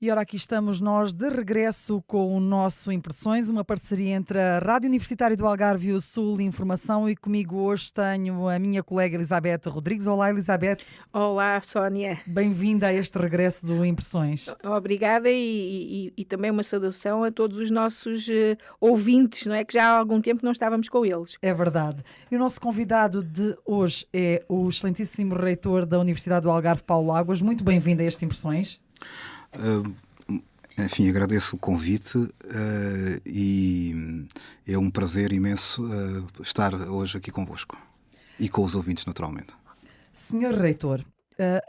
E ora, aqui estamos nós de regresso com o nosso Impressões, uma parceria entre a Rádio Universitária do Algarve e o Sul Informação, e comigo hoje tenho a minha colega Elizabeth Rodrigues. Olá, Elizabeth. Olá, Sónia. Bem-vinda a este regresso do Impressões. Obrigada e também uma saudação a todos os nossos ouvintes, não é? Que já há algum tempo não estávamos com eles. É verdade. E o nosso convidado de hoje é o excelentíssimo reitor da Universidade do Algarve, Paulo Águas. Muito bem-vindo a este Impressões. Enfim, agradeço o convite e é um prazer imenso estar hoje aqui convosco e com os ouvintes, naturalmente. Senhor reitor,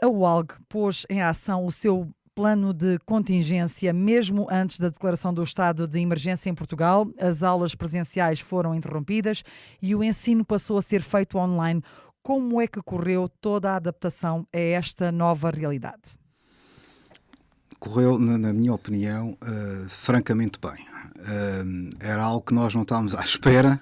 a UALG pôs em ação o seu plano de contingência mesmo antes da declaração do estado de emergência em Portugal. As aulas presenciais foram interrompidas e o ensino passou a ser feito online. Como é que correu toda a adaptação a esta nova realidade? Correu, na minha opinião, francamente bem. Era algo que nós não estávamos à espera.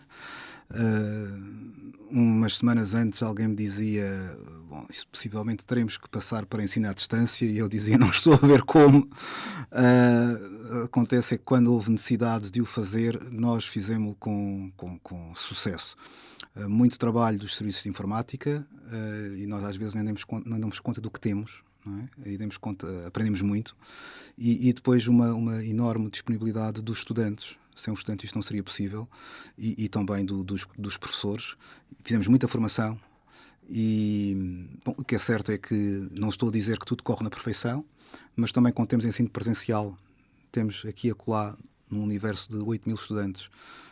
Umas semanas antes alguém me dizia: bom, isso possivelmente teremos que passar para ensino à distância, e eu dizia: não estou a ver como. Acontece é que quando houve necessidade de o fazer, nós fizemos com sucesso. Muito trabalho dos serviços de informática, e nós às vezes não damos conta do que temos. Não é? E demos conta, aprendemos muito, e depois uma enorme disponibilidade dos estudantes. Sem os estudantes isto não seria possível, e também dos professores. Fizemos muita formação e bom, o que é certo é que não estou a dizer que tudo corre na perfeição, mas também quando temos ensino presencial, temos aqui e acolá, num universo de 8.000 estudantes,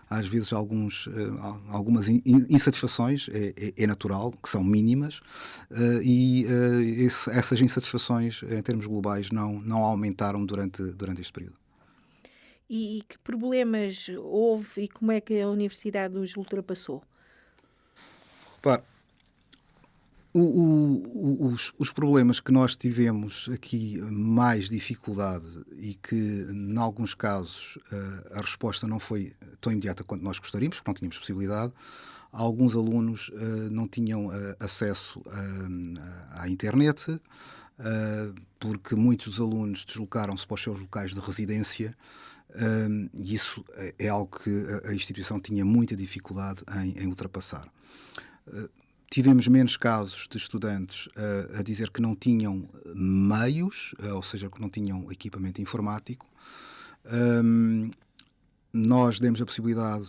às vezes algumas insatisfações, é natural, que são mínimas, essas insatisfações, em termos globais, não aumentaram durante este período. E que problemas houve e como é que a Universidade os ultrapassou? Repare, os problemas que nós tivemos aqui mais dificuldade e que, em alguns casos, a resposta não foi tão imediata quanto nós gostaríamos, porque não tínhamos possibilidade. Alguns alunos não tinham acesso à internet, porque muitos dos alunos deslocaram-se para os seus locais de residência, e isso é algo que a instituição tinha muita dificuldade em ultrapassar. Tivemos menos casos de estudantes a dizer que não tinham meios, ou seja, que não tinham equipamento informático. Nós demos a possibilidade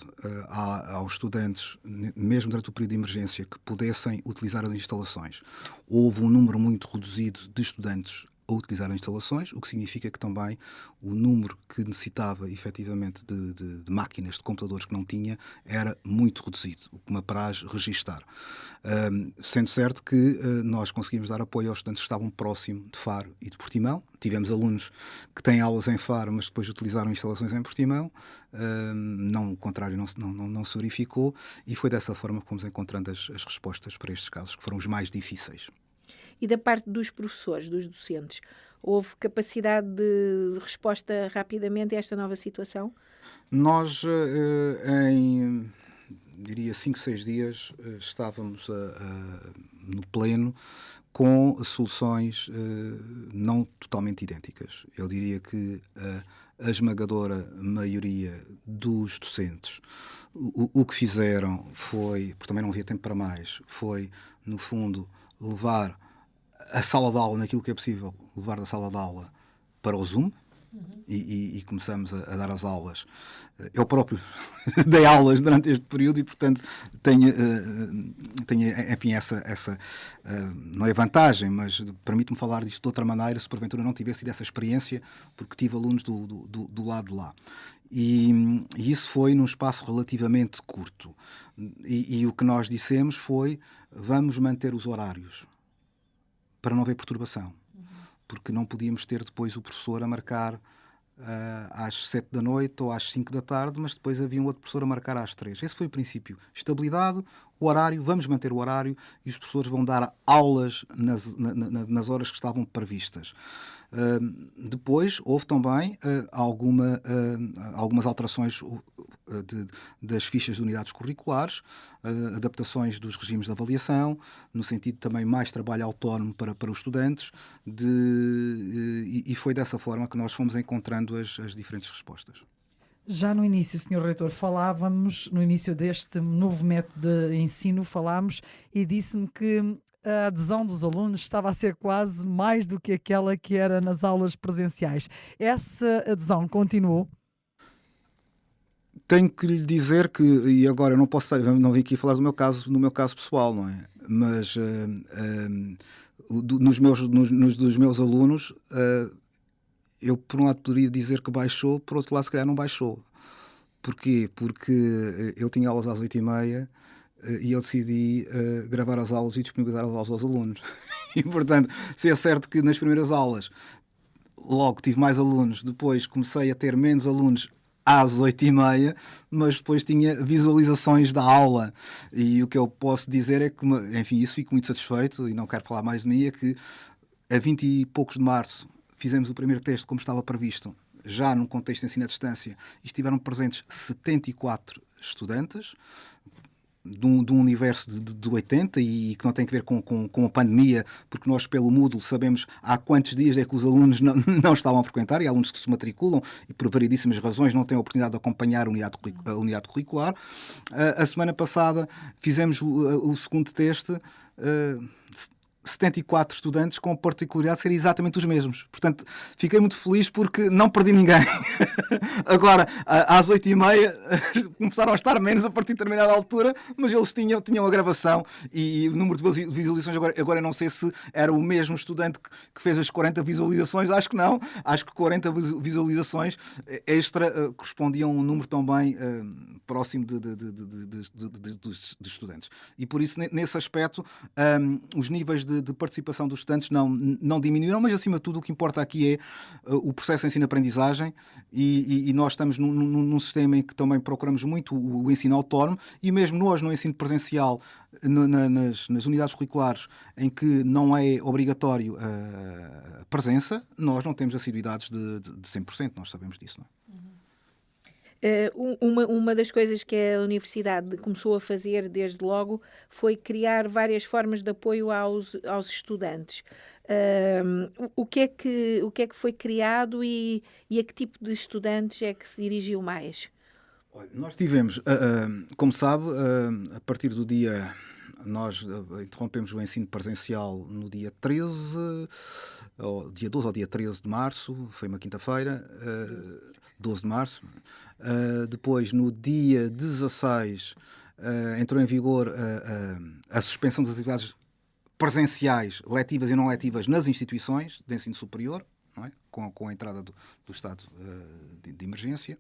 aos estudantes, mesmo durante o período de emergência, que pudessem utilizar as instalações. Houve um número muito reduzido de estudantes a utilizar as instalações, o que significa que também o número que necessitava efetivamente de máquinas, de computadores que não tinha, era muito reduzido, o que me apraz registar. Sendo certo que nós conseguimos dar apoio aos estudantes que estavam próximo de Faro e de Portimão. Tivemos alunos que têm aulas em Faro, mas depois utilizaram instalações em Portimão. Não, o contrário não se verificou, e foi dessa forma que fomos encontrando as respostas para estes casos, que foram os mais difíceis. E da parte dos professores, dos docentes, houve capacidade de resposta rapidamente a esta nova situação? Nós, diria 5, 6 dias, estávamos no pleno com soluções não totalmente idênticas. Eu diria que a esmagadora maioria dos docentes, o que fizeram foi, porque também não havia tempo para mais, foi, no fundo, levar a sala de aula, naquilo que é possível, levar da sala de aula para o Zoom. E começamos a dar as aulas. Eu próprio dei aulas durante este período e, portanto, tenho enfim, essa não é vantagem, mas permite-me falar disto de outra maneira, se porventura não tivesse tido essa experiência, porque tive alunos do lado de lá. E isso foi num espaço relativamente curto. E o que nós dissemos foi: vamos manter os horários para não haver perturbação. Porque não podíamos ter depois o professor a marcar às 7 da noite ou às 5 da tarde, mas depois havia um outro professor a marcar às 3. Esse foi o princípio. Estabilidade, o horário, vamos manter o horário e os professores vão dar aulas nas horas que estavam previstas. Depois houve também algumas alterações das fichas de unidades curriculares, adaptações dos regimes de avaliação, no sentido também mais trabalho autónomo para os estudantes, e foi dessa forma que nós fomos encontrando as diferentes respostas. Já no início, Sr. Reitor, falávamos, no início deste novo método de ensino, falámos e disse-me que a adesão dos alunos estava a ser quase mais do que aquela que era nas aulas presenciais. Essa adesão continuou? Tenho que lhe dizer que, e agora eu não vim aqui falar no meu caso pessoal, não é? Mas dos meus alunos, eu por um lado poderia dizer que baixou, por outro lado se calhar não baixou. Porquê? Porque eu tinha aulas às 8h30 e eu decidi gravar as aulas e disponibilizar as aulas aos alunos. E portanto, se é certo que nas primeiras aulas logo tive mais alunos, depois comecei a ter menos alunos às 8h30, mas depois tinha visualizações da aula, e o que eu posso dizer é que, enfim, isso fico muito satisfeito e não quero falar mais de mim, é que a 20 e poucos de março fizemos o primeiro teste como estava previsto, já num contexto de ensino à distância, e estiveram presentes 74 estudantes, de um universo de 80, e que não tem a ver com a pandemia, porque nós pelo Moodle sabemos há quantos dias é que os alunos não estavam a frequentar, e há alunos que se matriculam e por variedíssimas razões não têm a oportunidade de acompanhar a unidade curricular. A semana passada fizemos o segundo teste, 74 estudantes com a particularidade de serem exatamente os mesmos. Portanto, fiquei muito feliz porque não perdi ninguém. Agora, às 8h30, começaram a estar menos a partir de determinada altura, mas eles tinham a gravação, e o número de visualizações, agora eu não sei se era o mesmo estudante que fez as 40 visualizações, acho que não. Acho que 40 visualizações extra correspondiam a um número também próximo de estudantes. E por isso, nesse aspecto, os níveis de participação dos estudantes não diminuíram, mas acima de tudo o que importa aqui é o processo de ensino-aprendizagem, e nós estamos num sistema em que também procuramos muito o ensino autónomo, e mesmo nós no ensino presencial, nas unidades curriculares em que não é obrigatório a presença, nós não temos assiduidades de 100%, nós sabemos disso, não é? Uma das coisas que a Universidade começou a fazer desde logo foi criar várias formas de apoio aos estudantes. O que é que foi criado e a que tipo de estudantes é que se dirigiu mais? Olha, nós tivemos, como sabe, a partir do dia... Nós interrompemos o ensino presencial no dia 13, dia 12 ou dia 13 de março, foi uma quinta-feira, 12 de março. Depois, no dia 16, entrou em vigor a suspensão das atividades presenciais, letivas e não letivas, nas instituições de ensino superior, não é? Com a entrada do estado de emergência.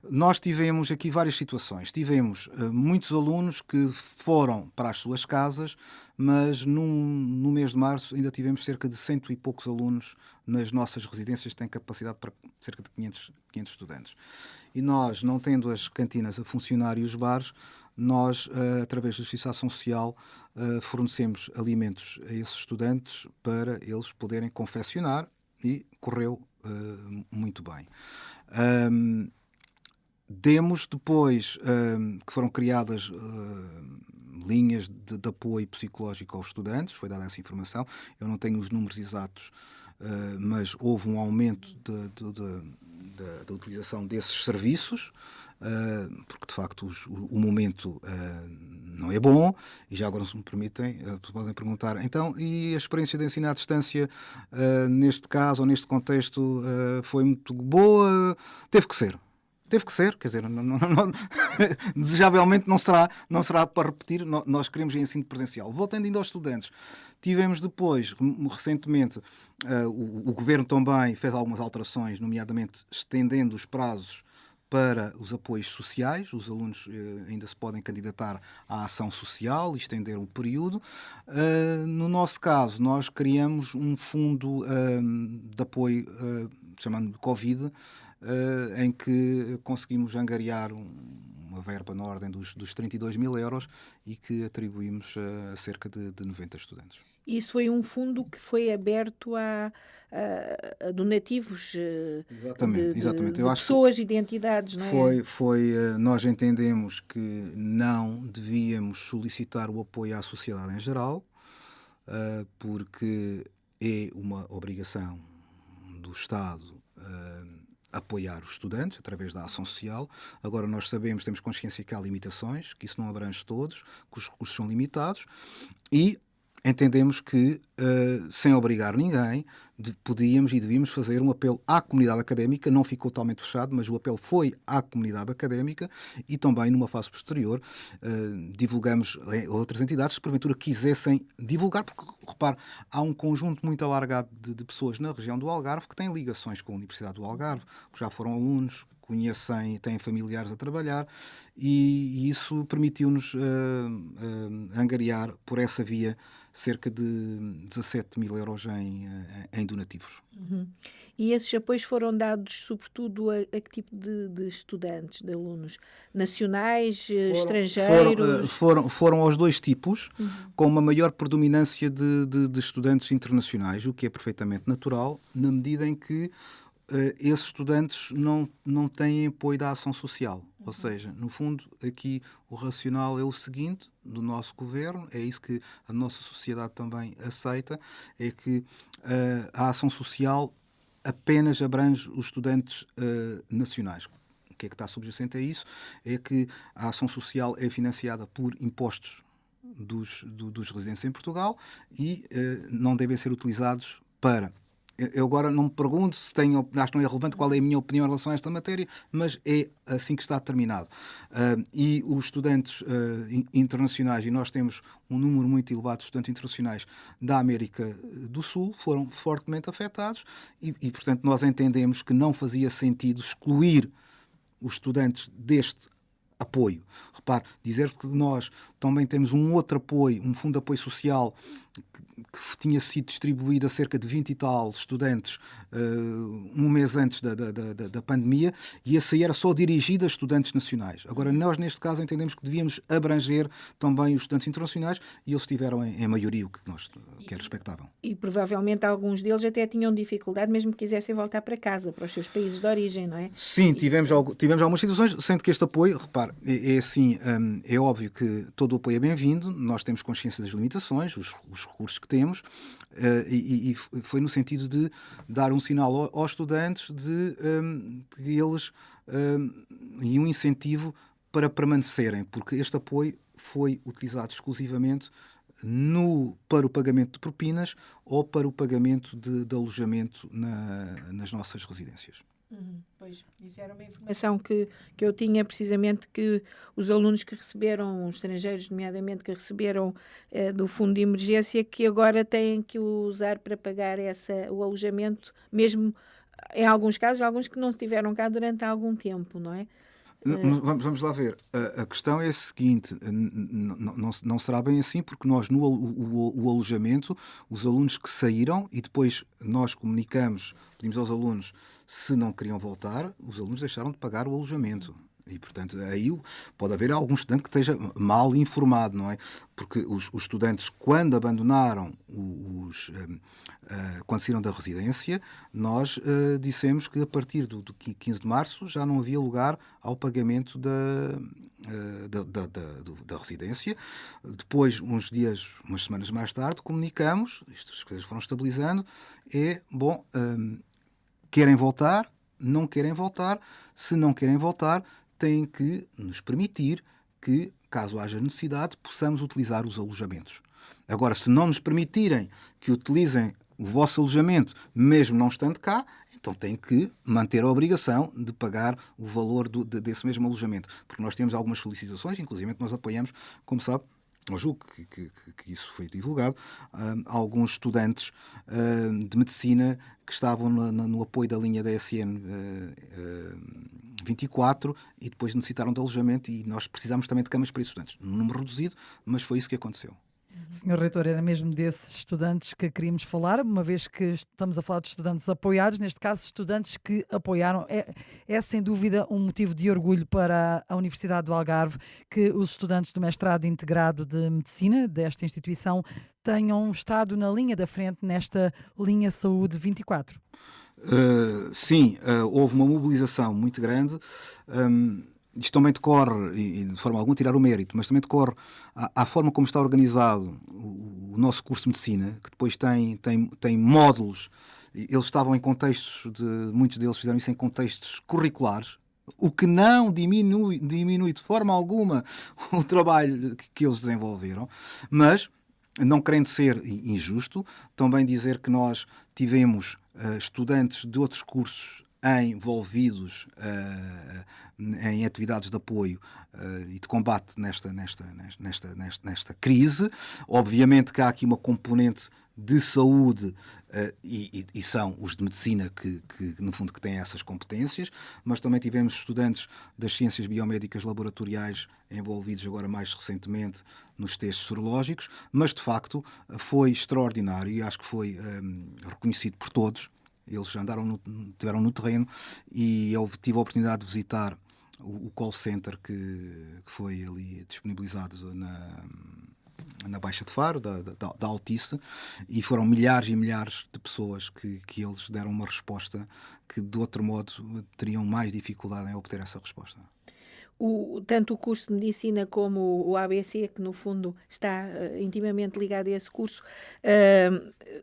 Nós tivemos aqui várias situações. Tivemos muitos alunos que foram para as suas casas, mas no mês de março ainda tivemos cerca de 100 e poucos alunos nas nossas residências, que têm capacidade para cerca de 500 estudantes. E nós, não tendo as cantinas a funcionar e os bares, nós, através da Justiça e Ação Social, fornecemos alimentos a esses estudantes para eles poderem confeccionar, e correu muito bem. Demos depois que foram criadas linhas de apoio psicológico aos estudantes, foi dada essa informação. Eu não tenho os números exatos, mas houve um aumento da utilização desses serviços, porque de facto o momento não é bom. E já agora, se me permitem, podem perguntar, então, e a experiência de ensino à distância neste caso ou neste contexto foi muito boa? Teve que ser, quer dizer, desejavelmente não será para repetir. Nós queremos ensino presencial. Voltando ainda aos estudantes, tivemos depois, recentemente, o Governo também fez algumas alterações, nomeadamente estendendo os prazos para os apoios sociais. Os alunos ainda se podem candidatar à ação social e estender o período. No nosso caso, nós criamos um fundo de apoio, chamado Covid, em que conseguimos angariar uma verba na ordem dos 32 mil euros e que atribuímos a cerca de 90 estudantes. Isso foi um fundo que foi aberto a donativos Exatamente. de pessoas e de entidades, não é? Nós entendemos que não devíamos solicitar o apoio à sociedade em geral, porque é uma obrigação do Estado apoiar os estudantes através da ação social. Agora nós temos consciência que há limitações, que isso não abrange todos, que os recursos são limitados e entendemos que, sem obrigar ninguém, podíamos e devíamos fazer um apelo à comunidade académica. Não ficou totalmente fechado, mas o apelo foi à comunidade académica e também, numa fase posterior, divulgamos a outras entidades, se porventura quisessem divulgar, porque, repare, há um conjunto muito alargado de pessoas na região do Algarve que têm ligações com a Universidade do Algarve, que já foram alunos, conhecem, têm familiares a trabalhar e isso permitiu-nos angariar por essa via cerca de 17 mil euros em donativos. Uhum. E esses apoios foram dados sobretudo a que tipo de estudantes, de alunos? Nacionais, estrangeiros? Foram aos dois tipos, com uma maior predominância de estudantes internacionais, o que é perfeitamente natural, na medida em que esses estudantes não têm apoio da ação social. Ou seja, no fundo, aqui o racional é o seguinte, do nosso governo, é isso que a nossa sociedade também aceita, é que a ação social apenas abrange os estudantes nacionais. O que é que está subjacente a isso? É que a ação social é financiada por impostos dos residentes em Portugal e não devem ser utilizados para... Eu agora não me pergunto se tenho, acho que não é relevante qual é a minha opinião em relação a esta matéria, mas é assim que está determinado. E os estudantes internacionais, e nós temos um número muito elevado de estudantes internacionais da América do Sul, foram fortemente afetados e portanto, nós entendemos que não fazia sentido excluir os estudantes deste apoio. Repare, dizer que nós também temos um outro apoio, um fundo de apoio social que tinha sido distribuído a cerca de 20 e tal estudantes um mês antes da pandemia, e esse aí era só dirigido a estudantes nacionais. Agora, nós neste caso entendemos que devíamos abranger também os estudantes internacionais e eles tiveram em maioria o que é respeitável. E provavelmente alguns deles até tinham dificuldade, mesmo que quisessem voltar para casa, para os seus países de origem, não é? Sim, tivemos algumas situações, sendo que este apoio, repare, é assim, é óbvio que todo o apoio é bem-vindo, nós temos consciência das limitações, os recursos que temos, e foi no sentido de dar um sinal aos estudantes de que eles e um incentivo para permanecerem, porque este apoio foi utilizado exclusivamente para o pagamento de propinas ou para o pagamento de alojamento nas nossas residências. Pois, isso era uma informação que eu tinha, precisamente, que os alunos que receberam, os estrangeiros, nomeadamente, que receberam do fundo de emergência, que agora têm que usar para pagar o alojamento, mesmo em alguns casos, alguns que não estiveram cá durante algum tempo, não é? Vamos lá ver. A questão é a seguinte, não será bem assim, porque nós o alojamento, os alunos que saíram e depois nós pedimos aos alunos se não queriam voltar, os alunos deixaram de pagar o alojamento. E, portanto, aí pode haver algum estudante que esteja mal informado, não é? Porque os estudantes, quando abandonaram, quando saíram da residência, nós dissemos que a partir do 15 de março já não havia lugar ao pagamento da residência. Depois, umas semanas mais tarde, comunicamos, as coisas foram estabilizando, querem voltar, não querem voltar, se não querem voltar, têm que nos permitir que, caso haja necessidade, possamos utilizar os alojamentos. Agora, se não nos permitirem que utilizem o vosso alojamento, mesmo não estando cá, então têm que manter a obrigação de pagar o valor desse mesmo alojamento. Porque nós temos algumas solicitações, inclusive nós apoiamos, como sabe, eu julgo que isso foi divulgado, alguns estudantes de medicina que estavam no apoio da linha da SN 24 e depois necessitaram de alojamento e nós precisámos também de camas para estudantes. Um número reduzido, mas foi isso que aconteceu. Senhor Reitor, era mesmo desses estudantes que queríamos falar, uma vez que estamos a falar de estudantes apoiados, neste caso estudantes que apoiaram. É sem dúvida um motivo de orgulho para a Universidade do Algarve que os estudantes do mestrado integrado de Medicina desta instituição tenham estado na linha da frente nesta linha Saúde 24. Sim, houve uma mobilização muito grande. Isto também decorre, e de forma alguma tirar o mérito, mas também decorre à forma como está organizado o nosso curso de Medicina, que depois tem módulos. Eles estavam em contextos, muitos deles fizeram isso em contextos curriculares, o que não diminui de forma alguma o trabalho que eles desenvolveram, mas, não querendo ser injusto, também dizer que nós tivemos estudantes de outros cursos envolvidos em atividades de apoio e de combate nesta crise. Obviamente que há aqui uma componente de saúde e são os de medicina que no fundo que têm essas competências, mas também tivemos estudantes das ciências biomédicas laboratoriais envolvidos agora mais recentemente nos testes sorológicos, mas de facto foi extraordinário e acho que foi reconhecido por todos. Eles estiveram no terreno e eu tive a oportunidade de visitar o call center que foi ali disponibilizado na Baixa de Faro, da Altice, e foram milhares e milhares de pessoas que eles deram uma resposta que de outro modo teriam mais dificuldade em obter essa resposta. Tanto o curso de Medicina como o ABC, que no fundo está intimamente ligado a esse curso,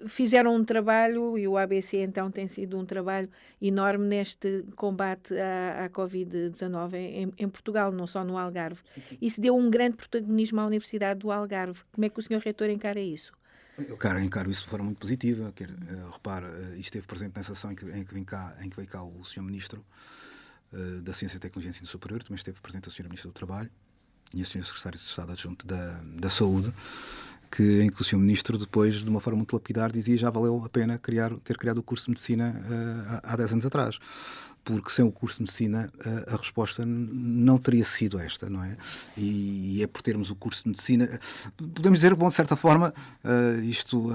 fizeram um trabalho, e o ABC então tem sido um trabalho enorme neste combate à Covid-19 em Portugal, não só no Algarve. Isso deu um grande protagonismo à Universidade do Algarve. Como é que o Sr. Reitor encara isso? Eu encaro isso de forma muito positiva. Repara, isto esteve presente nessa sessão em que veio cá o Sr. Ministro da Ciência, Tecnologia e Ensino Superior, também esteve presente a Sra. Ministra do Trabalho e a Sra. Secretária de Estado Adjunto da Saúde, em que o Sr. Ministro, depois, de uma forma muito lapidar, dizia já valeu a pena ter criado o curso de Medicina há 10 anos atrás, porque sem o curso de Medicina a resposta não teria sido esta, não é? E é por termos o curso de Medicina, podemos dizer, bom, de certa forma, isto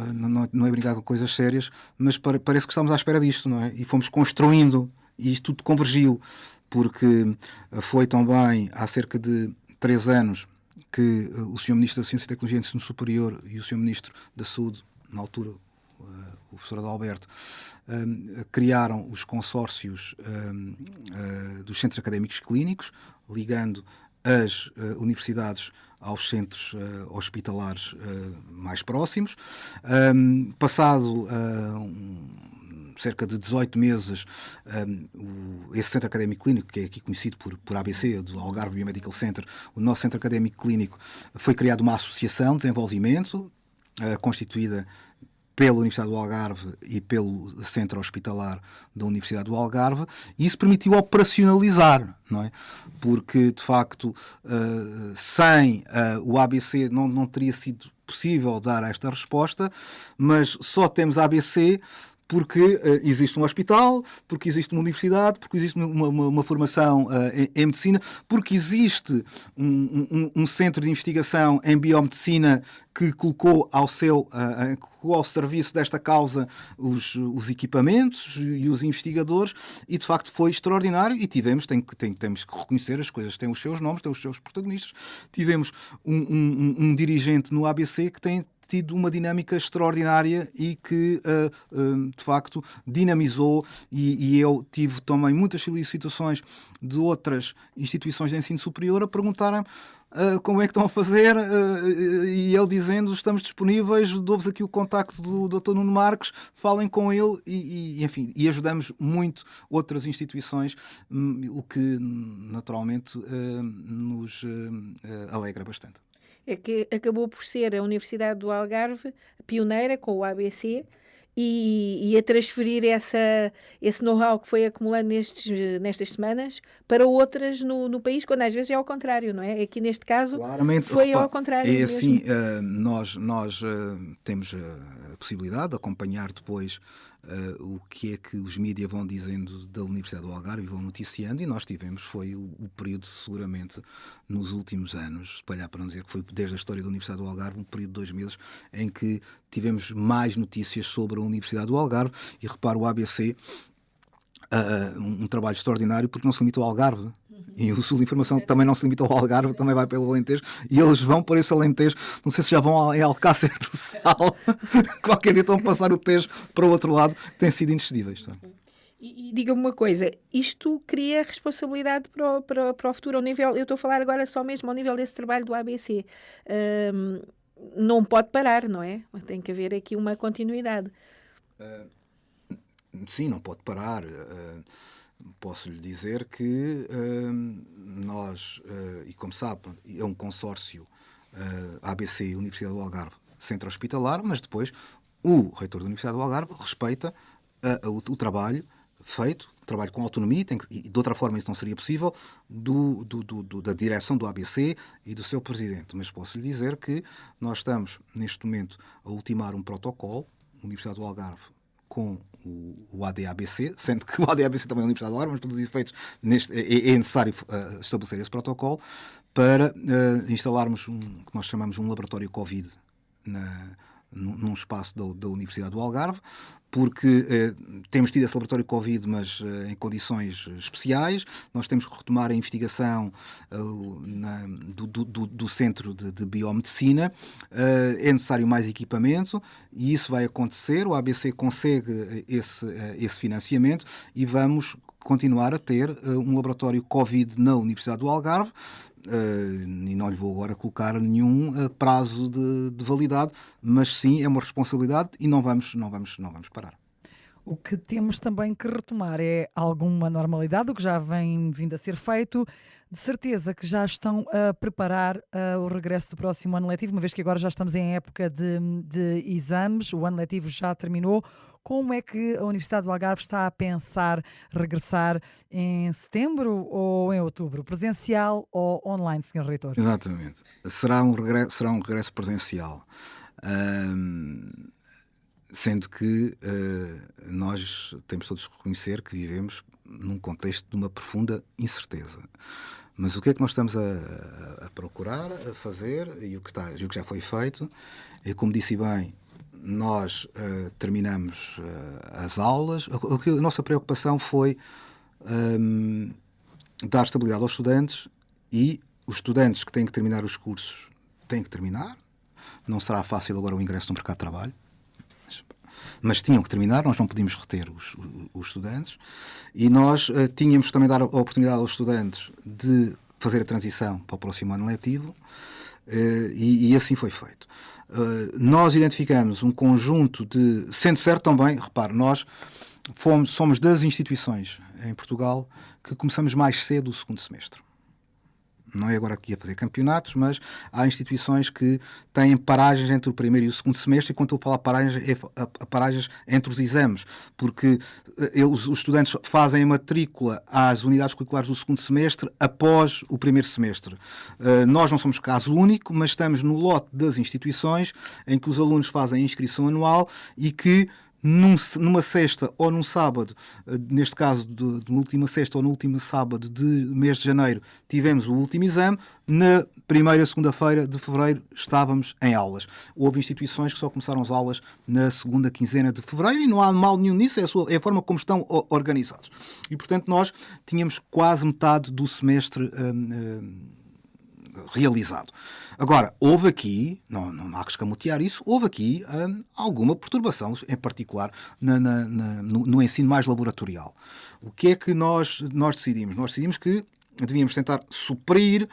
não é brincar com coisas sérias, mas parece que estamos à espera disto, não é? E fomos construindo. E isto tudo convergiu, porque foi também há cerca de 3 anos que o Sr. Ministro da Ciência, Tecnologia e Ensino Superior e o Sr. Ministro da Saúde, na altura o professor Adalberto, criaram os consórcios dos centros académicos clínicos, ligando as universidades aos centros hospitalares mais próximos. Passado cerca de 18 meses, esse Centro Académico Clínico, que é aqui conhecido por ABC, do Algarve Biomedical Center, o nosso Centro Académico Clínico, foi criado uma associação de desenvolvimento, constituída pela Universidade do Algarve e pelo Centro Hospitalar da Universidade do Algarve, e isso permitiu operacionalizar, não é? Porque, de facto, sem o ABC não teria sido possível dar esta resposta, mas só temos ABC porque existe um hospital, porque existe uma universidade, porque existe uma formação em medicina, porque existe um centro de investigação em biomedicina que colocou ao serviço desta causa os equipamentos e os investigadores, e de facto foi extraordinário. E temos que reconhecer, as coisas têm os seus nomes, têm os seus protagonistas. Tivemos um dirigente no ABC que tem tido uma dinâmica extraordinária e que, de facto, dinamizou, e eu tive também muitas solicitações de outras instituições de ensino superior a perguntarem como é que estão a fazer, e ele dizendo: estamos disponíveis, dou-vos aqui o contacto do Dr. Nuno Marques, falem com ele, enfim, e ajudamos muito outras instituições, o que naturalmente nos alegra bastante. É que acabou por ser a Universidade do Algarve pioneira com o ABC e a transferir esse know-how que foi acumulando nestas semanas para outras no país, quando às vezes é ao contrário, não é? Aqui neste caso claramente, foi ao contrário. É assim, nós temos a possibilidade de acompanhar depois o que é que os mídias vão dizendo da Universidade do Algarve e vão noticiando, e nós tivemos, foi o período seguramente nos últimos anos, espalhar para não dizer que foi desde a história da Universidade do Algarve, um período de 2 meses em que tivemos mais notícias sobre a Universidade do Algarve. E repara, o ABC, um trabalho extraordinário, porque não se limita ao Algarve. E o Sul de Informação também não se limita ao Algarve, também vai pelo Alentejo, e eles vão por esse Alentejo, não sei se já vão em Alcácer do Sal, qualquer dia estão a passar o Tejo para o outro lado, que têm sido inexcedíveis. Tá? E diga-me uma coisa, isto cria responsabilidade para o futuro, ao nível, eu estou a falar agora só mesmo ao nível desse trabalho do ABC. Não pode parar, não é? Tem que haver aqui uma continuidade. Sim, não pode parar. Posso lhe dizer que nós, e como sabe, é um consórcio ABC, Universidade do Algarve, Centro Hospitalar, mas depois o reitor da Universidade do Algarve respeita o trabalho feito, trabalho com autonomia, e de outra forma isso não seria possível, da direção do ABC e do seu presidente. Mas posso lhe dizer que nós estamos, neste momento, a ultimar um protocolo, Universidade do Algarve, com o ADABC, sendo que o ADABC também é a Universidade do Algarve, mas pelos efeitos é necessário estabelecer esse protocolo para instalarmos que nós chamamos um laboratório Covid num espaço da Universidade do Algarve, porque temos tido esse laboratório Covid, mas em condições especiais. Nós temos que retomar a investigação do Centro de Biomedicina. É necessário mais equipamento e isso vai acontecer. O ABC consegue esse financiamento e vamos continuar a ter um laboratório Covid na Universidade do Algarve. E não lhe vou agora colocar nenhum prazo de validade, mas sim, é uma responsabilidade e não vamos parar. O que temos também que retomar é alguma normalidade, o que já vem vindo a ser feito. De certeza que já estão a preparar o regresso do próximo ano letivo, uma vez que agora já estamos em época de exames, o ano letivo já terminou. Como é que a Universidade do Algarve está a pensar regressar em setembro ou em outubro? Presencial ou online, Sr. Reitor? Exatamente. Será um regresso presencial. Sendo que nós temos todos que reconhecer que vivemos num contexto de uma profunda incerteza. Mas o que é que nós estamos a procurar, a fazer, e o que já foi feito, é, como disse bem, nós terminamos as aulas. A nossa preocupação foi dar estabilidade aos estudantes, e os estudantes que têm que terminar os cursos têm que terminar. Não será fácil agora o ingresso no mercado de trabalho, mas tinham que terminar, nós não podíamos reter os estudantes, e nós tínhamos também dar a oportunidade aos estudantes de fazer a transição para o próximo ano letivo, e assim foi feito. Nós identificamos um conjunto sendo certo também, repare, nós somos das instituições em Portugal que começamos mais cedo o segundo semestre. Não é agora aqui a fazer campeonatos, mas há instituições que têm paragens entre o primeiro e o segundo semestre, e quando eu falo paragens, é paragens entre os exames, porque os estudantes fazem a matrícula às unidades curriculares do segundo semestre após o primeiro semestre. Nós não somos caso único, mas estamos no lote das instituições em que os alunos fazem a inscrição anual e que numa sexta ou num sábado, neste caso de última sexta ou no último sábado de mês de janeiro, tivemos o último exame, na primeira segunda-feira de fevereiro estávamos em aulas. Houve instituições que só começaram as aulas na segunda quinzena de fevereiro, e não há mal nenhum nisso, é a forma como estão organizados. E, portanto, nós tínhamos quase metade do semestre realizado. Agora, houve aqui, não há que escamotear isso, houve aqui alguma perturbação, em particular no ensino mais laboratorial. O que é que nós decidimos? Nós decidimos que devíamos tentar suprir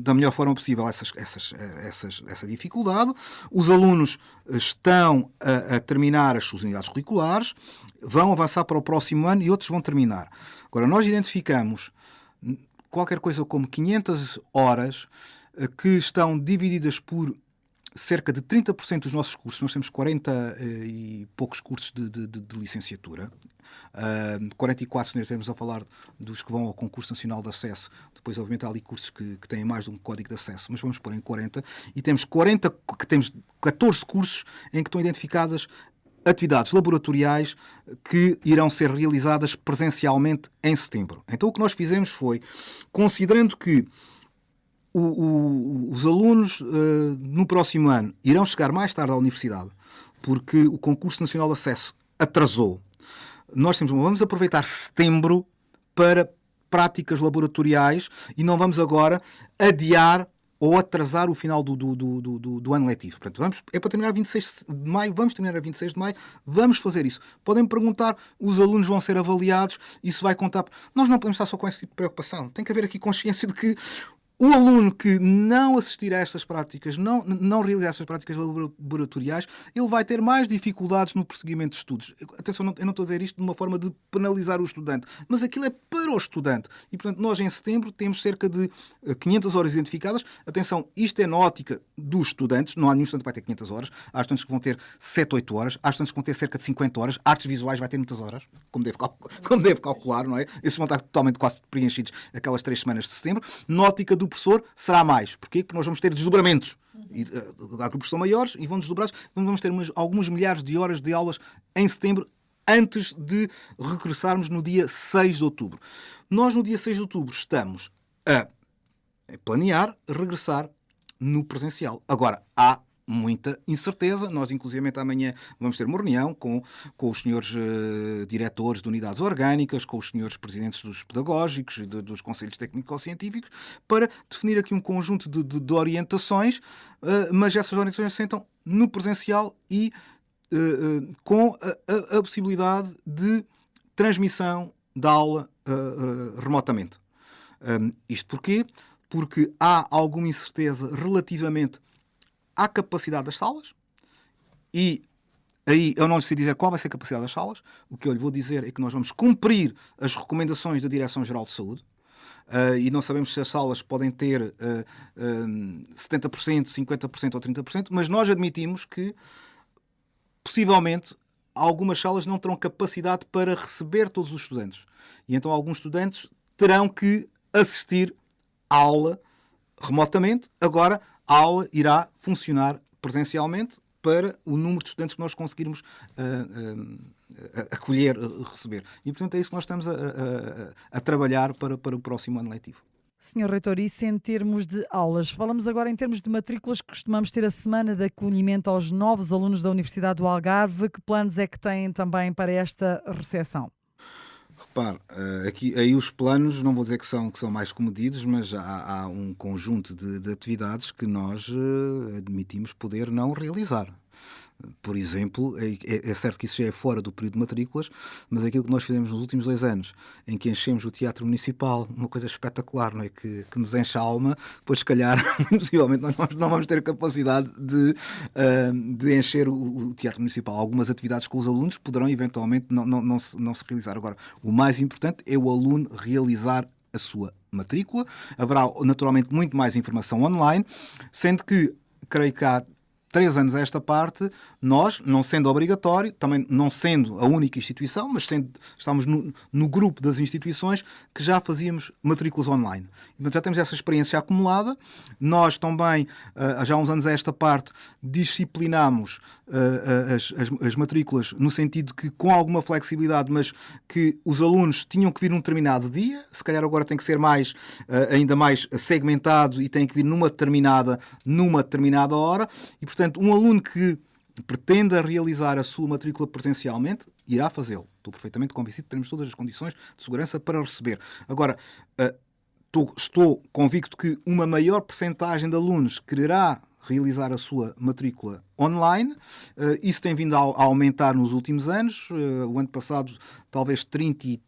da melhor forma possível essa dificuldade. Os alunos estão a terminar as suas unidades curriculares, vão avançar para o próximo ano e outros vão terminar. Agora, nós identificamos qualquer coisa como 500 horas que estão divididas por cerca de 30% dos nossos cursos. Nós temos 40 e poucos cursos de licenciatura. 44, se nós estamos a falar dos que vão ao Concurso Nacional de Acesso. Depois, obviamente, há ali cursos que têm mais de um código de acesso, mas vamos pôr em 40. E temos 14 cursos em que estão identificadas atividades laboratoriais que irão ser realizadas presencialmente em setembro. Então, o que nós fizemos foi, considerando que os alunos no próximo ano irão chegar mais tarde à universidade, porque o Concurso Nacional de Acesso atrasou, nós vamos aproveitar setembro para práticas laboratoriais e não vamos agora adiar ou atrasar o final do ano letivo. Portanto, é para terminar 26 de maio, vamos terminar a 26 de maio, vamos fazer isso. Podem me perguntar, os alunos vão ser avaliados, isso vai contar... Nós não podemos estar só com esse tipo de preocupação. Tem que haver aqui consciência de que o aluno que não assistir a estas práticas, não realizar estas práticas laboratoriais, ele vai ter mais dificuldades no prosseguimento de estudos. Atenção, eu não estou a dizer isto de uma forma de penalizar o estudante, mas aquilo é para o estudante. E, portanto, nós em setembro temos cerca de 500 horas identificadas. Atenção, isto é na ótica dos estudantes. Não há nenhum estudante que vai ter 500 horas. Há estudantes que vão ter 7, 8 horas. Há estudantes que vão ter cerca de 50 horas. Artes visuais vai ter muitas horas, como deve calcular, não é? Esses vão estar totalmente quase preenchidos aquelas 3 semanas de setembro. Na ótica do professor será mais. Porquê? Porque nós vamos ter desdobramentos. Há grupos que são maiores e vão desdobrados. Vamos ter alguns milhares de horas de aulas em setembro, antes de regressarmos no dia 6 de outubro. Nós, no dia 6 de outubro, estamos a planear regressar no presencial. Agora, há muita incerteza. Nós, inclusivamente, amanhã vamos ter uma reunião com os senhores diretores de unidades orgânicas, com os senhores presidentes dos pedagógicos e dos conselhos técnico-científicos, para definir aqui um conjunto de orientações, mas essas orientações assentam no presencial e com a possibilidade de transmissão da aula remotamente. Isto porquê? Porque há alguma incerteza relativamente à capacidade das salas, e aí eu não lhe sei dizer qual vai ser a capacidade das salas. O que eu lhe vou dizer é que nós vamos cumprir as recomendações da Direção-Geral de Saúde, e não sabemos se as salas podem ter 70%, 50% ou 30%, mas nós admitimos que possivelmente algumas salas não terão capacidade para receber todos os estudantes. E então alguns estudantes terão que assistir à aula remotamente. Agora, a aula irá funcionar presencialmente para o número de estudantes que nós conseguirmos acolher, receber. E, portanto, é isso que nós estamos a trabalhar para o próximo ano letivo. Senhor Reitor, isso em termos de aulas. Falamos agora em termos de matrículas, que costumamos ter a semana de acolhimento aos novos alunos da Universidade do Algarve. Que planos é que têm também para esta recepção? Repare, aí os planos, não vou dizer que são mais comedidos, mas há um conjunto de atividades que nós admitimos poder não realizar. Por exemplo, é certo que isso já é fora do período de matrículas, mas aquilo que nós fizemos nos últimos 2 anos, em que enchemos o Teatro Municipal, uma coisa espetacular, não é? Que nos enche a alma, pois se calhar, possivelmente, nós não vamos ter a capacidade de encher o Teatro Municipal. Algumas atividades com os alunos poderão eventualmente não se realizar. Agora, o mais importante é o aluno realizar a sua matrícula. Haverá naturalmente muito mais informação online, sendo que, creio que há 3 anos a esta parte, nós, não sendo obrigatório, também não sendo a única instituição, mas estamos no grupo das instituições que já fazíamos matrículas online. Portanto, já temos essa experiência acumulada. Nós também, já há uns anos a esta parte, disciplinamos as matrículas no sentido que, com alguma flexibilidade, mas que os alunos tinham que vir num determinado dia. Se calhar agora tem que ser ainda mais segmentado e tem que vir numa determinada hora. E, portanto, um aluno que pretenda realizar a sua matrícula presencialmente irá fazê-lo. Estou perfeitamente convencido que teremos todas as condições de segurança para receber. Agora, estou convicto que uma maior percentagem de alunos quererá realizar a sua matrícula online. Isso tem vindo a aumentar nos últimos anos. O ano passado, talvez 33%,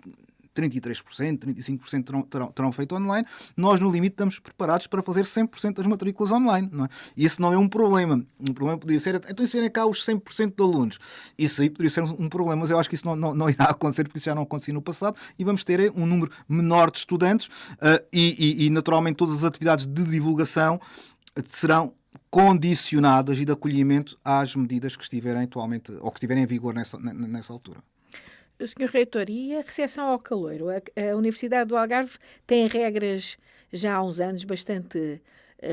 35% terão feito online. Nós, no limite, estamos preparados para fazer 100% das matrículas online. Não é? E esse não é um problema. Um problema poderia ser, então, se vierem cá os 100% de alunos, isso aí poderia ser um problema, mas eu acho que isso não irá acontecer, porque isso já não aconteceu no passado, e vamos ter um número menor de estudantes, e naturalmente, todas as atividades de divulgação serão condicionadas e de acolhimento às medidas que estiverem atualmente, ou que estiverem em vigor nessa altura. Sr. Reitor, e a recepção ao caloiro? A Universidade do Algarve tem regras já há uns anos bastante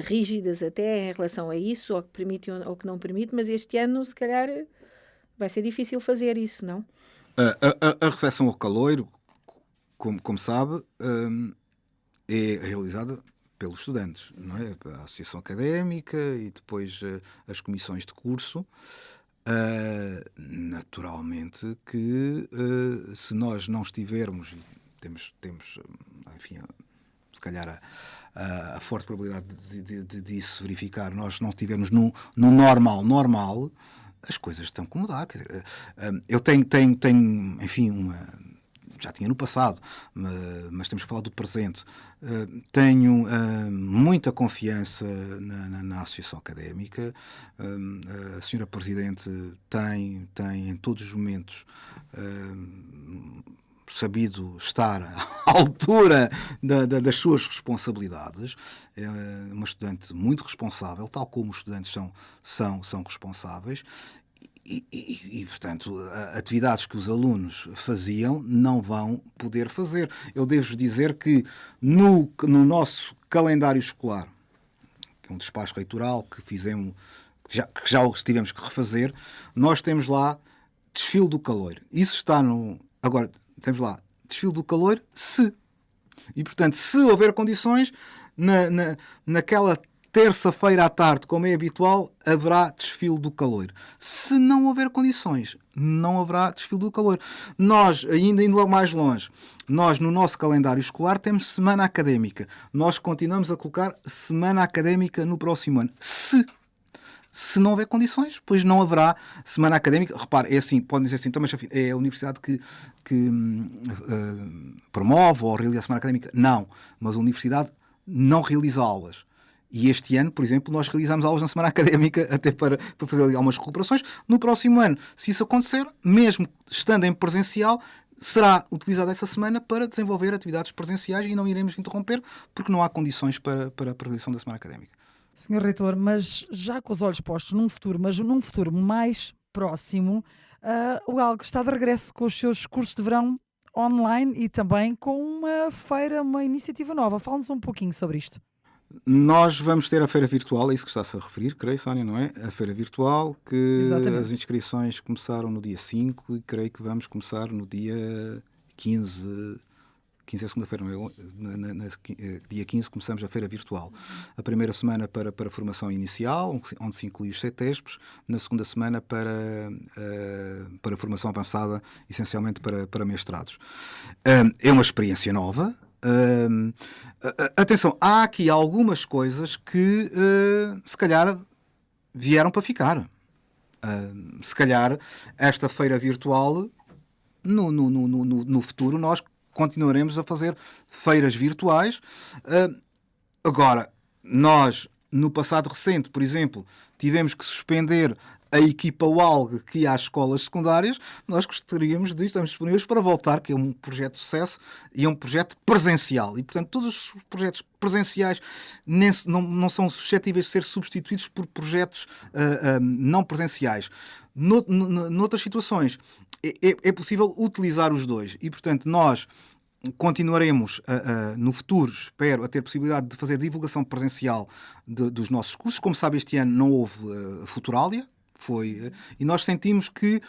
rígidas até em relação a isso, ou que permite ou que não permite, mas este ano, se calhar, Vai ser difícil fazer isso, não? A recepção ao caloiro, como sabe, é realizada pelos estudantes, não é? A associação académica e depois as comissões de curso. Naturalmente que se nós não estivermos, temos enfim, se calhar a forte probabilidade de isso verificar, nós não estivermos no normal, as coisas estão a mudar. Quer dizer, eu tenho, enfim, já tinha no passado, mas temos que falar do presente. Tenho muita confiança na Associação Académica. A senhora Presidente tem em todos os momentos sabido estar à altura das suas responsabilidades. É uma estudante muito responsável, tal como os estudantes são responsáveis. Portanto, atividades que os alunos faziam não vão poder fazer. Eu devo dizer que no nosso calendário escolar, que é um despacho reitoral que fizemos, que já tivemos que refazer, nós temos lá desfile do caloiro. Isso está no... Agora, temos lá desfile do caloiro se... E, portanto, se houver condições, naquela terça-feira à tarde, como é habitual, haverá desfile do caloiro. Se não houver condições, não haverá desfile do caloiro. Nós, ainda indo mais longe, nós no nosso calendário escolar temos semana académica. Nós continuamos a colocar semana académica no próximo ano. Se não houver condições, pois não haverá semana académica. Repare, é assim, podem dizer assim, então, mas é a universidade que promove ou realiza a semana académica. Não, mas a universidade não realiza aulas. E este ano, por exemplo, nós realizamos aulas na semana académica até para fazer algumas recuperações. No próximo ano, se isso acontecer, mesmo estando em presencial, será utilizada essa semana para desenvolver atividades presenciais e não iremos interromper porque não há condições para a realização da semana académica. Senhor Reitor, mas já com os olhos postos num futuro mais próximo, o ALG está de regresso com os seus cursos de verão online e também com uma feira, uma iniciativa nova. Fala-nos um pouquinho sobre isto. Nós vamos ter a feira virtual, é isso que está-se a referir, creio, Sónia, não é? A feira virtual, que Exatamente. As inscrições começaram no dia 5 e creio que vamos começar no dia 15. 15 é segunda-feira, não é? Dia 15 começamos a feira virtual. A primeira semana para a formação inicial, onde se inclui os CETESPs. Na segunda semana para a formação avançada, essencialmente para mestrados. É uma experiência nova. Atenção, há aqui algumas coisas que se calhar vieram para ficar. Se calhar esta feira virtual no futuro nós continuaremos a fazer feiras virtuais. Agora, nós no passado recente, por exemplo, tivemos que suspender a equipa UALG que ia às escolas secundárias. Nós gostaríamos de, estamos disponíveis para voltar, que é um projeto de sucesso e é um projeto presencial. E, portanto, todos os projetos presenciais não são suscetíveis de ser substituídos por projetos não presenciais. Noutras situações, é possível utilizar os dois. E, portanto, nós continuaremos no futuro, espero, a ter possibilidade de fazer divulgação presencial dos nossos cursos. Como sabe, este ano não houve Futurália. E nós sentimos que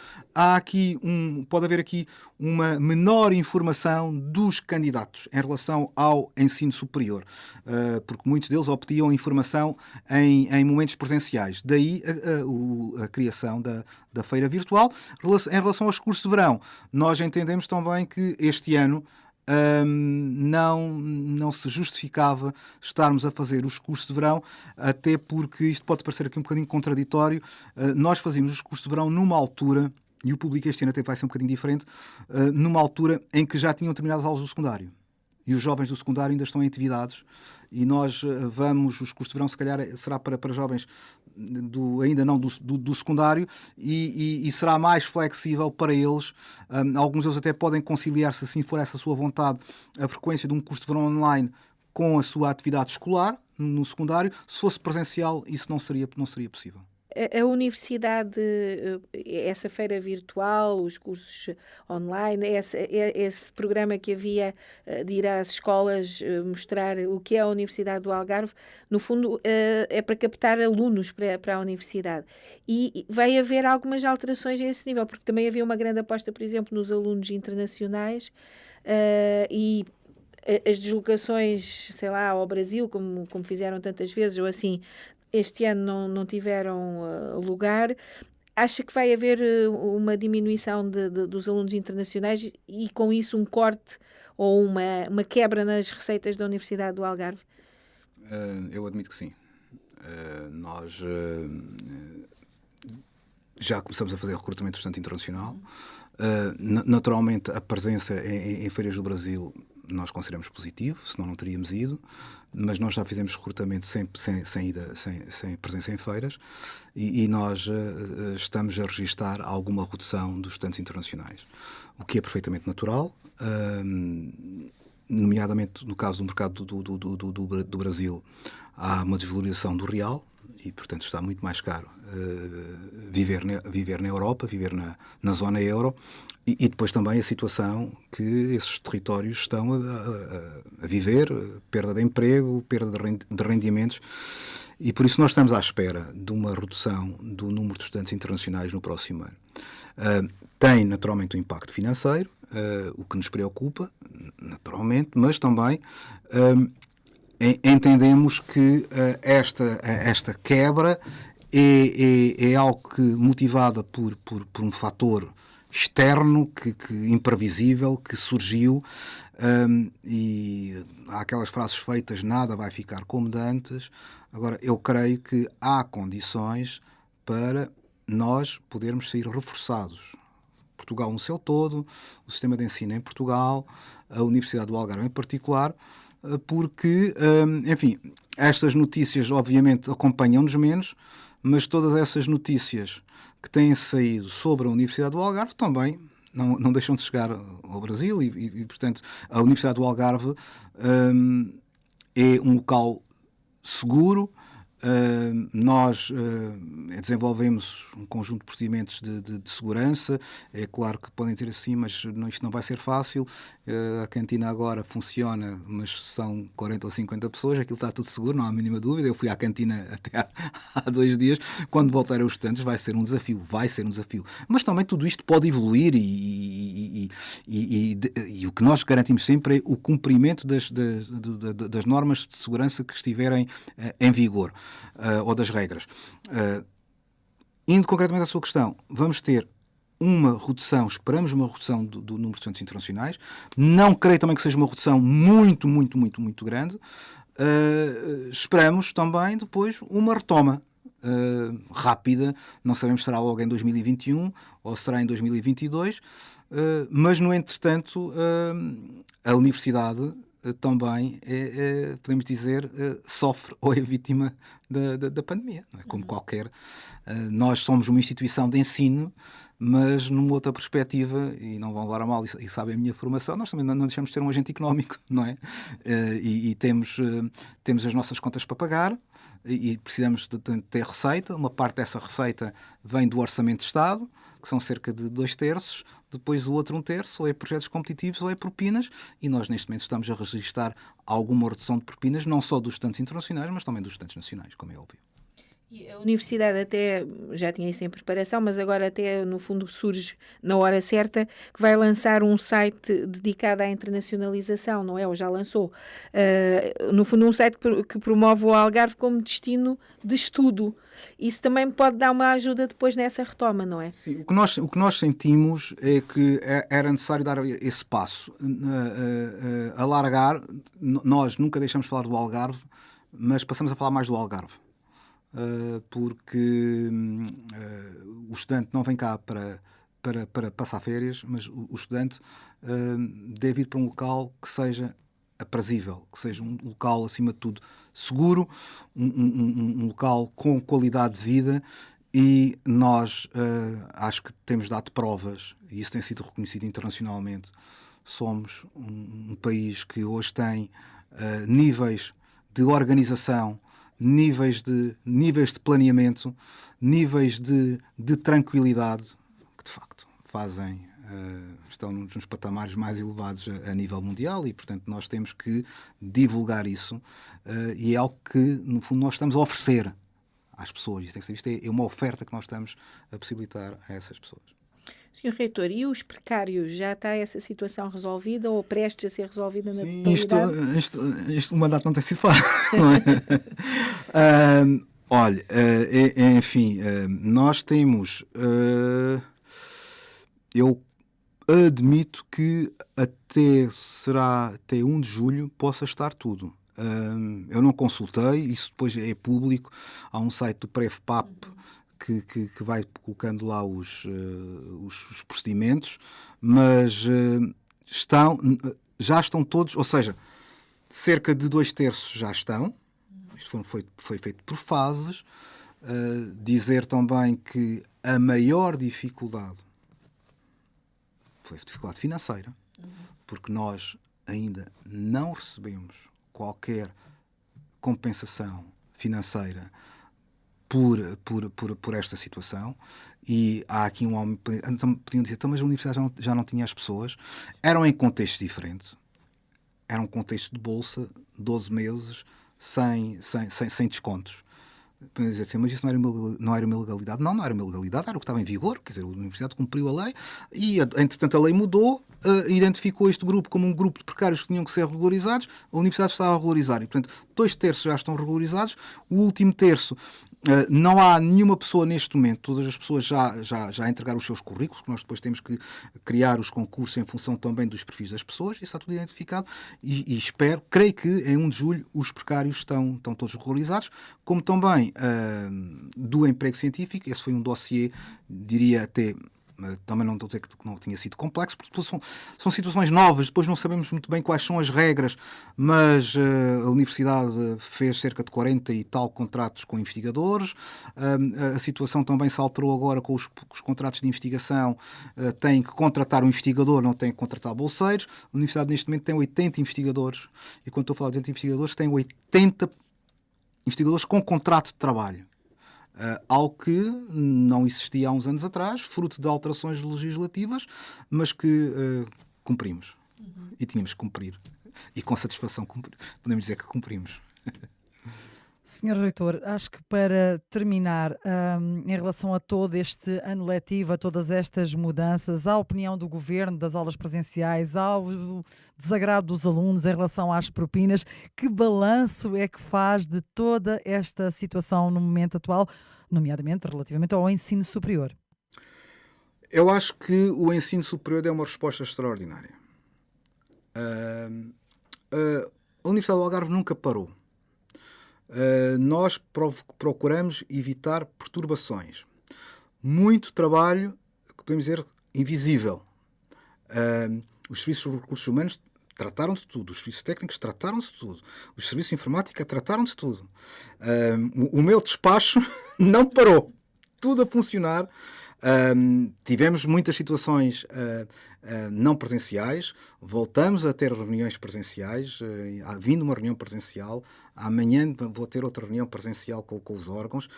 pode haver aqui uma menor informação dos candidatos em relação ao ensino superior, porque muitos deles obtinham informação em momentos presenciais. Daí a criação da feira virtual. Em relação aos cursos de verão, nós entendemos também que este ano não se justificava estarmos a fazer os cursos de verão, até porque isto pode parecer aqui um bocadinho contraditório. Nós fazíamos os cursos de verão numa altura, e o público este ano até vai ser um bocadinho diferente, numa altura em que já tinham terminado as aulas do secundário. E os jovens do secundário ainda estão em atividades, e nós os cursos de verão se calhar será para jovens ainda não do secundário, e será mais flexível para eles. Alguns deles até podem conciliar, se assim for essa a sua vontade, a frequência de um curso de verão online com a sua atividade escolar no secundário. Se fosse presencial, isso não seria possível. A universidade, essa feira virtual, os cursos online, esse programa que havia de ir às escolas mostrar o que é a Universidade do Algarve, no fundo é para captar alunos para a universidade. E vai haver algumas alterações a esse nível, porque também havia uma grande aposta, por exemplo, nos alunos internacionais e as deslocações, sei lá, ao Brasil, como fizeram tantas vezes, ou assim, este ano não tiveram lugar. Acha que vai haver uma diminuição dos alunos internacionais e, com isso, um corte ou uma quebra nas receitas da Universidade do Algarve? Eu admito que sim. Nós já começamos a fazer recrutamento estudante internacional. Naturalmente, a presença em feiras do Brasil nós consideramos positivo, senão não teríamos ido, mas nós já fizemos recrutamento sem presença em feiras e nós estamos a registar alguma redução dos estudantes internacionais, o que é perfeitamente natural, nomeadamente no caso do mercado do Brasil, há uma desvalorização do real e, portanto, está muito mais caro viver na Europa, viver na zona euro e depois também a situação que esses territórios estão a viver, perda de emprego, perda de rendimentos e por isso nós estamos à espera de uma redução do número de estudantes internacionais no próximo ano. Tem naturalmente um impacto financeiro, o que nos preocupa, naturalmente, mas também entendemos que esta quebra é algo que, motivada por um fator externo, que imprevisível, que surgiu, e há aquelas frases feitas, nada vai ficar como de antes. Agora, eu creio que há condições para nós podermos sair reforçados. Portugal no seu todo, o sistema de ensino em Portugal, a Universidade do Algarve em particular, porque, enfim, estas notícias obviamente acompanham-nos menos, mas todas essas notícias que têm saído sobre a Universidade do Algarve também não deixam de chegar ao Brasil e portanto, a Universidade do Algarve é um local seguro. Nós desenvolvemos um conjunto de procedimentos de segurança. É claro que podem ter assim, mas isto não vai ser fácil. A cantina agora funciona, mas são 40 ou 50 pessoas, aquilo está tudo seguro, não há a mínima dúvida. Eu fui à cantina até há 2 dias. Quando voltar aos estudantes vai ser um desafio, mas também tudo isto pode evoluir e o que nós garantimos sempre é o cumprimento das normas de segurança que estiverem em vigor. Ou das regras. Indo concretamente à sua questão, vamos ter esperamos uma redução do número de estudantes internacionais. Não creio também que seja uma redução muito grande. Esperamos também depois uma retoma rápida. Não sabemos se será logo em 2021 ou será em 2022, mas no entretanto a universidade também, podemos dizer, sofre ou é vítima da pandemia. Não é? Como qualquer... nós somos uma instituição de ensino, mas numa outra perspectiva, e não vão levar a mal, e sabem a minha formação, nós também não deixamos de ser um agente económico, não é? E temos as nossas contas para pagar, e precisamos de ter receita. Uma parte dessa receita vem do Orçamento de Estado, que são cerca de 2/3, depois o outro 1/3, ou é projetos competitivos ou é propinas, e nós neste momento estamos a registrar alguma redução de propinas, não só dos estudantes internacionais, mas também dos estudantes nacionais, como é óbvio. E a universidade até já tinha isso em preparação, mas agora até no fundo surge na hora certa que vai lançar um site dedicado à internacionalização, não é? Ou já lançou. No fundo um site que promove o Algarve como destino de estudo. Isso também pode dar uma ajuda depois nessa retoma, não é? Sim, o que nós sentimos é que era necessário dar esse passo. Alargar, nós nunca deixamos de falar do Algarve, mas passamos a falar mais do Algarve. Porque o estudante não vem cá para passar férias, mas o estudante deve ir para um local que seja aprazível, que seja um local, acima de tudo, seguro, um local com qualidade de vida, e nós acho que temos dado provas, e isso tem sido reconhecido internacionalmente. Somos um país que hoje tem níveis de organização, níveis de planeamento, níveis de tranquilidade, que de facto estão nos patamares mais elevados a nível mundial, e portanto nós temos que divulgar isso, e é algo que no fundo nós estamos a oferecer às pessoas. Isto é uma oferta que nós estamos a possibilitar a essas pessoas. Sr. Reitor, e os precários? Já está essa situação resolvida ou prestes a ser resolvida na Sim, totalidade? o mandato não tem sido fácil, não é? Olha, enfim, nós temos... eu admito que até 1 de julho possa estar tudo. Eu não consultei, isso depois é público. Há um site do Prefpap que vai colocando lá os procedimentos, mas já estão todos, ou seja, cerca de 2/3 já estão. Isto foi feito por fases. Dizer também que a maior dificuldade foi a dificuldade financeira, porque nós ainda não recebemos qualquer compensação financeira por esta situação, e há aqui um homem. Podiam dizer, mas a universidade já não tinha as pessoas. Eram em contextos diferentes. Era um contexto de bolsa, 12 meses, sem descontos. Podem dizer assim, mas isso não era uma ilegalidade. Não era uma ilegalidade, era o que estava em vigor. Quer dizer, a universidade cumpriu a lei e, entretanto, a lei mudou, identificou este grupo como um grupo de precários que tinham que ser regularizados. A universidade está a regularizar e, portanto, 2/3 já estão regularizados. O último terço, não há nenhuma pessoa neste momento, todas as pessoas já entregaram os seus currículos, que nós depois temos que criar os concursos em função também dos perfis das pessoas. Isso está tudo identificado e creio que em 1 de julho os precários estão todos regularizados, como também do emprego científico. Esse foi um dossiê, diria até... Também não estou a dizer que não tinha sido complexo, porque são situações novas, depois não sabemos muito bem quais são as regras, mas a universidade fez cerca de 40 e tal contratos com investigadores. A situação também se alterou agora com os contratos de investigação. Tem que contratar um investigador, não tem que contratar bolseiros. A universidade neste momento tem 80 investigadores, e quando estou a falar de 80 investigadores, tem 80 investigadores com contrato de trabalho. Algo que não existia há uns anos atrás, fruto de alterações legislativas, mas que cumprimos. E tínhamos que cumprir. E com satisfação podemos dizer que cumprimos. Senhor Reitor, acho que para terminar, em relação a todo este ano letivo, a todas estas mudanças, à opinião do Governo das aulas presenciais, ao desagrado dos alunos em relação às propinas, que balanço é que faz de toda esta situação no momento atual, nomeadamente relativamente ao ensino superior? Eu acho que o ensino superior é uma resposta extraordinária. A Universidade do Algarve nunca parou. Nós procuramos evitar perturbações. Muito trabalho, que podemos dizer, invisível. Os serviços de recursos humanos trataram de tudo, os serviços técnicos trataram de tudo, os serviços de informática trataram de tudo. O meu despacho não parou. Tudo a funcionar. Tivemos muitas situações não presenciais, voltamos a ter reuniões presenciais, vindo uma reunião presencial, amanhã vou ter outra reunião presencial com os órgãos.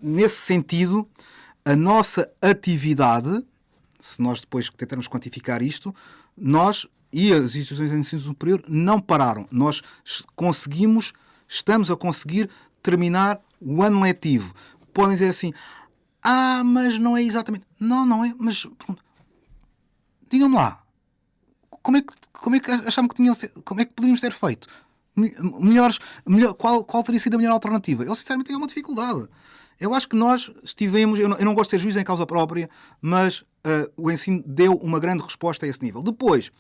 Nesse sentido, a nossa atividade, se nós depois tentarmos quantificar isto, nós e as instituições de ensino superior não pararam. Nós estamos a conseguir terminar o ano letivo. Podem dizer assim, mas não é exatamente. Não é, mas digam-me lá, como é que achavam que como é que poderíamos ter feito? Qual teria sido a melhor alternativa? Eu sinceramente tenho uma dificuldade. Eu acho que nós estivemos, eu não gosto de ser juiz em causa própria, mas o ensino deu uma grande resposta a esse nível. Depois,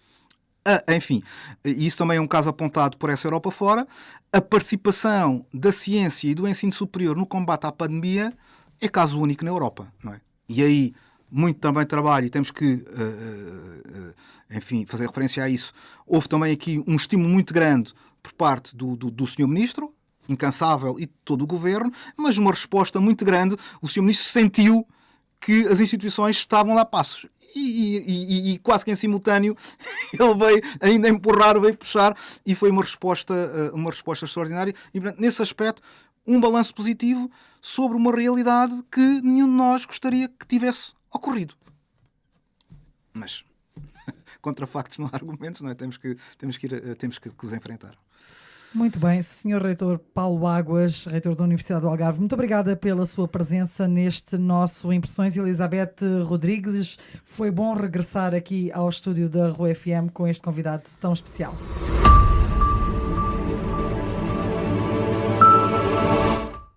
enfim, isso também é um caso apontado por essa Europa fora, a participação da ciência e do ensino superior no combate à pandemia é caso único na Europa, não é? E aí, muito também trabalho, e temos que, enfim, fazer referência a isso. Houve também aqui um estímulo muito grande por parte do Sr. Ministro, incansável, e de todo o Governo, mas uma resposta muito grande. O Sr. Ministro sentiu que as instituições estavam lá passos. E quase que em simultâneo ele veio ainda empurrar, veio puxar, e foi uma resposta extraordinária. E, portanto, nesse aspecto, um balanço positivo sobre uma realidade que nenhum de nós gostaria que tivesse ocorrido. Mas contra factos não há argumentos, não é? Temos que os enfrentar. Muito bem, Sr. Reitor Paulo Águas, Reitor da Universidade do Algarve, muito obrigada pela sua presença neste nosso Impressões. Elizabeth Rodrigues, foi bom regressar aqui ao estúdio da Rua FM com este convidado tão especial.